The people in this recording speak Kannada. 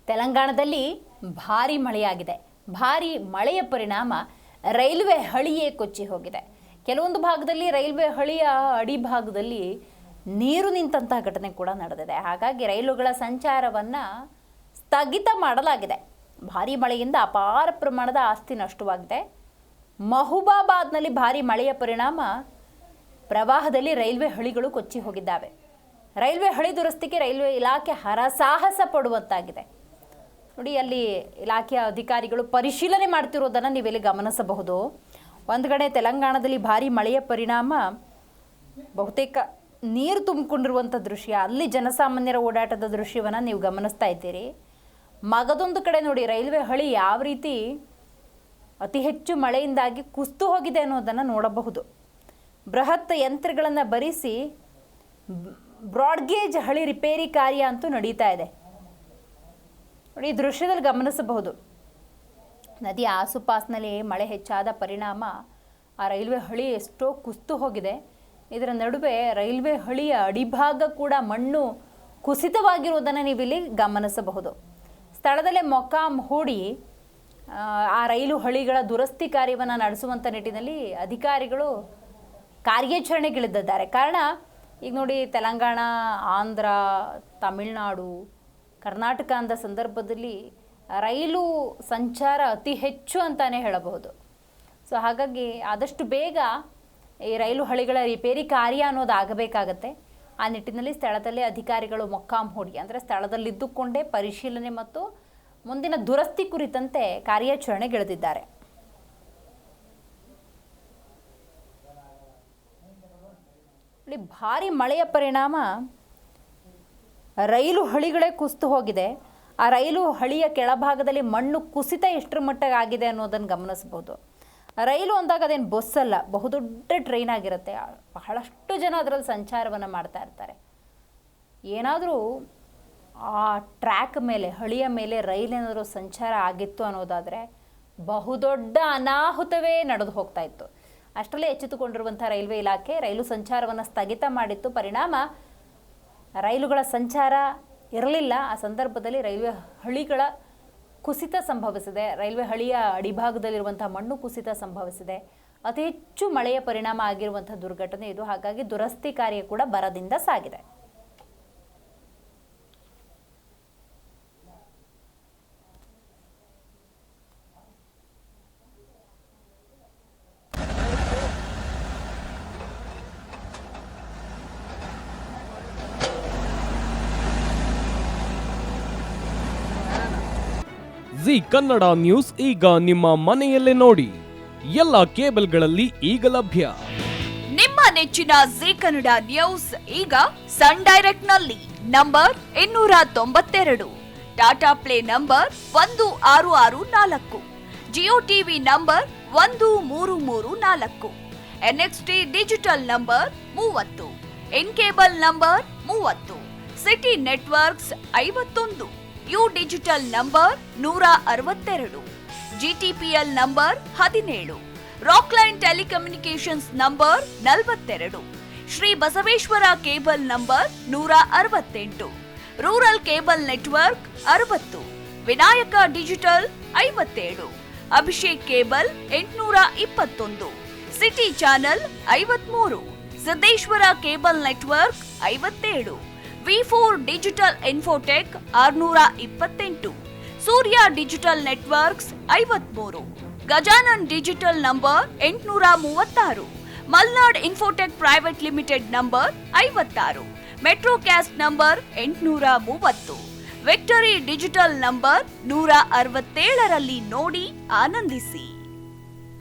ತೆಲಂಗಾಣದಲ್ಲಿ ಭಾರಿ ಮಳೆಯಾಗಿದೆ. ಭಾರಿ ಮಳೆಯ ಪರಿಣಾಮ ರೈಲ್ವೆ ಹಳಿಯೇ ಕೊಚ್ಚಿ ಹೋಗಿದೆ. ಕೆಲವೊಂದು ಭಾಗದಲ್ಲಿ ರೈಲ್ವೆ ಹಳಿಯ ಅಡಿಭಾಗದಲ್ಲಿ ನೀರು ನಿಂತಹ ಘಟನೆ ಕೂಡ ನಡೆದಿದೆ. ಹಾಗಾಗಿ ರೈಲುಗಳ ಸಂಚಾರವನ್ನು ಸ್ಥಗಿತ ಮಾಡಲಾಗಿದೆ. ಭಾರಿ ಮಳೆಯಿಂದ ಅಪಾರ ಪ್ರಮಾಣದ ಆಸ್ತಿ ನಷ್ಟವಾಗಿದೆ. ಮಹಬೂಬಾಬಾದ್ನಲ್ಲಿ ಭಾರಿ ಮಳೆಯ ಪರಿಣಾಮ ಪ್ರವಾಹದಲ್ಲಿ ರೈಲ್ವೆ ಹಳಿಗಳು ಕೊಚ್ಚಿ ಹೋಗಿದ್ದಾವೆ. ರೈಲ್ವೆ ಹಳಿ ದುರಸ್ತಿಗೆ ರೈಲ್ವೆ ಇಲಾಖೆ ಹರಸಾಹಸ ಪಡುವಂತಾಗಿದೆ. ನೋಡಿ, ಅಲ್ಲಿ ಇಲಾಖೆಯ ಅಧಿಕಾರಿಗಳು ಪರಿಶೀಲನೆ ಮಾಡ್ತಿರೋದನ್ನು ನೀವಿಲ್ಲಿ ಗಮನಿಸಬಹುದು. ಒಂದು ಕಡೆ ತೆಲಂಗಾಣದಲ್ಲಿ ಭಾರಿ ಮಳೆಯ ಪರಿಣಾಮ ಬಹುತೇಕ ನೀರು ತುಂಬಿಕೊಂಡಿರುವಂಥ ದೃಶ್ಯ, ಅಲ್ಲಿ ಜನಸಾಮಾನ್ಯರ ಓಡಾಟದ ದೃಶ್ಯವನ್ನು ನೀವು ಗಮನಿಸ್ತಾ ಇದ್ದೀರಿ. ಮಗದೊಂದು ಕಡೆ ನೋಡಿ, ರೈಲ್ವೆ ಹಳಿ ಯಾವ ರೀತಿ ಅತಿ ಹೆಚ್ಚು ಮಳೆಯಿಂದಾಗಿ ಕುಸಿದು ಹೋಗಿದೆ ಅನ್ನೋದನ್ನು ನೋಡಬಹುದು. ಬೃಹತ್ ಯಂತ್ರಗಳನ್ನು ಬರಿಸಿ ಬ್ರಾಡ್ಗೇಜ್ ಹಳಿ ರಿಪೇರಿ ಕಾರ್ಯ ಅಂತೂ ನಡೀತಾ ಇದೆ. ನೋಡಿ, ಈ ದೃಶ್ಯದಲ್ಲಿ ಗಮನಿಸಬಹುದು. ನದಿಯ ಆಸುಪಾಸಿನಲ್ಲಿ ಮಳೆ ಹೆಚ್ಚಾದ ಪರಿಣಾಮ ಆ ರೈಲ್ವೆ ಹಳಿ ಎಷ್ಟೋ ಕುಸಿದು ಹೋಗಿದೆ. ಇದರ ನಡುವೆ ರೈಲ್ವೆ ಹಳಿಯ ಅಡಿಭಾಗ ಕೂಡ ಮಣ್ಣು ಕುಸಿತವಾಗಿರುವುದನ್ನು ನೀವಿಲ್ಲಿ ಗಮನಿಸಬಹುದು. ಸ್ಥಳದಲ್ಲೇ ಮೊಕಾಂ ಹೂಡಿ ಆ ರೈಲು ಹಳಿಗಳ ದುರಸ್ತಿ ಕಾರ್ಯವನ್ನು ನಡೆಸುವಂಥ ನಿಟ್ಟಿನಲ್ಲಿ ಅಧಿಕಾರಿಗಳು ಕಾರ್ಯಾಚರಣೆಗಿಳಿದಿದ್ದಾರೆ. ಕಾರಣ ಈಗ ನೋಡಿ, ತೆಲಂಗಾಣ, ಆಂಧ್ರ, ತಮಿಳುನಾಡು, ಕರ್ನಾಟಕ ಅಂದ ಸಂದರ್ಭದಲ್ಲಿ ರೈಲು ಸಂಚಾರ ಅತಿ ಹೆಚ್ಚು ಅಂತಲೇ ಹೇಳಬಹುದು. ಸೊ ಹಾಗಾಗಿ ಆದಷ್ಟು ಬೇಗ ಈ ರೈಲು ಹಳಿಗಳ ರಿಪೇರಿ ಕಾರ್ಯ ಅನ್ನೋದು ಆಗಬೇಕಾಗತ್ತೆ. ಆ ನಿಟ್ಟಿನಲ್ಲಿ ಸ್ಥಳದಲ್ಲೇ ಅಧಿಕಾರಿಗಳು ಮೊಕ್ಕಾಂ ಹೂಡಿ, ಅಂದರೆ ಸ್ಥಳದಲ್ಲಿದ್ದುಕೊಂಡೇ ಪರಿಶೀಲನೆ ಮತ್ತು ಮುಂದಿನ ದುರಸ್ತಿ ಕುರಿತಂತೆ ಕಾರ್ಯಾಚರಣೆಗಿಳಿದಿದ್ದಾರೆ. ಭಾರಿ ಮಳೆಯ ಪರಿಣಾಮ ರೈಲು ಹಳಿಗಳೇ ಕುಸಿದು ಹೋಗಿದೆ. ಆ ರೈಲು ಹಳಿಯ ಕೆಳಭಾಗದಲ್ಲಿ ಮಣ್ಣು ಕುಸಿತ ಎಷ್ಟರ ಮಟ್ಟಿಗೆ ಆಗಿದೆ ಅನ್ನೋದನ್ನು ಗಮನಿಸಬಹುದು. ರೈಲು ಅಂದಾಗ ಅದೇನು ಬಸ್ ಅಲ್ಲ, ಬಹುದೊಡ್ಡ ಟ್ರೈನ್ ಆಗಿರುತ್ತೆ. ಬಹಳಷ್ಟು ಜನ ಅದರಲ್ಲಿ ಸಂಚಾರವನ್ನು ಮಾಡ್ತಾ ಇರ್ತಾರೆ. ಏನಾದರೂ ಆ ಟ್ರ್ಯಾಕ್ ಮೇಲೆ, ಹಳಿಯ ಮೇಲೆ ರೈಲೇನಾದರೂ ಸಂಚಾರ ಆಗಿತ್ತು ಅನ್ನೋದಾದರೆ ಬಹುದೊಡ್ಡ ಅನಾಹುತವೇ ನಡೆದು ಹೋಗ್ತಾ ಇತ್ತು. ಅಷ್ಟರಲ್ಲೇ ಎಚ್ಚೆತ್ತುಕೊಂಡಿರುವಂಥ ರೈಲ್ವೆ ಇಲಾಖೆ ರೈಲು ಸಂಚಾರವನ್ನು ಸ್ಥಗಿತ ಮಾಡಿತ್ತು. ಪರಿಣಾಮ ರೈಲುಗಳ ಸಂಚಾರ ಇರಲಿಲ್ಲ. ಆ ಸಂದರ್ಭದಲ್ಲಿ ರೈಲ್ವೆ ಹಳಿಗಳ ಕುಸಿತ ಸಂಭವಿಸಿದೆ. ರೈಲ್ವೆ ಹಳಿಯ ಅಡಿಭಾಗದಲ್ಲಿರುವಂಥ ಮಣ್ಣು ಕುಸಿತ ಸಂಭವಿಸಿದೆ. ಅತಿ ಹೆಚ್ಚು ಮಳೆಯ ಪರಿಣಾಮ ಆಗಿರುವಂಥ ದುರ್ಘಟನೆ ಇದು. ಹಾಗಾಗಿ ದುರಸ್ತಿ ಕಾರ್ಯ ಕೂಡ ಭರದಿಂದ ಸಾಗಿದೆ. ಜಿ ಕನ್ನಡ ನ್ಯೂಸ್ ಈಗ ನಿಮ್ಮ ಮನೆಯಲ್ಲೇ ನೋಡಿ. ಎಲ್ಲ ಕೇಬಲ್ಗಳಲ್ಲಿ ಈಗ ಲಭ್ಯ. ನಿಮ್ಮ ನೆಚ್ಚಿನ ಜಿ ಕನ್ನಡ ನ್ಯೂಸ್ ಈಗ ಸನ್ ಡೈರೆಕ್ಟ್ ನಲ್ಲಿ number 292, Tata play number 1664, Jio TV number 1334, NXT digital number 30, in cable number 30, city networks 51, U digital number 162, GTPL number 17, Rockline telecommunications number 42, Shri Basaveshwara cable number 168, rural cable network 60, Vinayaka digital 57, Abhishek cable 821, city channel 53, Siddeshwara cable network 57, V4 digital Infotech 628, Surya digital networks 53, Gajanan digital number 836, Malnad Infotech private limited number 56, Metrocast number 830, Victory digital number 167ರಲ್ಲಿ ನೋಡಿ ಆನಂದಿಸಿ.